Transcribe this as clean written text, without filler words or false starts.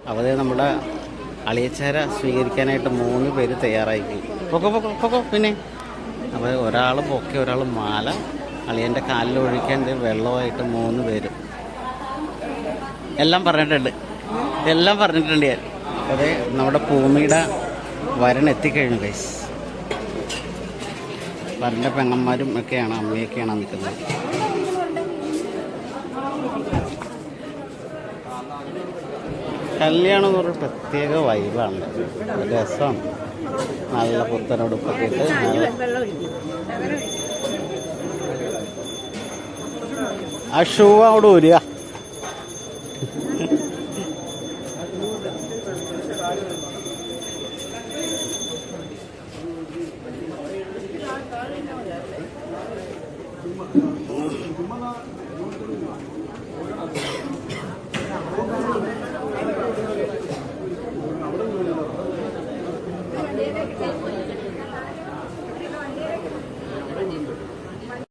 അപ്പോൾ നമ്മുടെ അളിയച്ചാര സ്വീകരിക്കാനായിട്ട് 3 പേര് തയ്യാറായി. പൊക്കോ പിന്നെ. അപ്പോൾ ഒരാൾ പൊക്കി, ഒരാൾ മാല, അളിയൻ്റെ കാലിൽ ഒഴിക്കാൻ വെള്ളമായിട്ട് 3 പേരും. എല്ലാം പറഞ്ഞിട്ടുണ്ട് ഞാൻ. അതെ, നമ്മുടെ ഭൂമിയുടെ വരൻ എത്തിക്കഴിഞ്ഞു ഗൈസ്. വരൻ്റെ പെങ്ങന്മാരും ഒക്കെയാണ്, അമ്മയൊക്കെയാണ് നിൽക്കുന്നത്. കല്യാണം എന്ന് പറഞ്ഞ പ്രത്യേക വൈബാണ്, രസമാണ്. നല്ല പുത്തനുടുപ്പൊക്കെ ഇട്ട് ആ ഷൂ അവിടെ ഊരുക.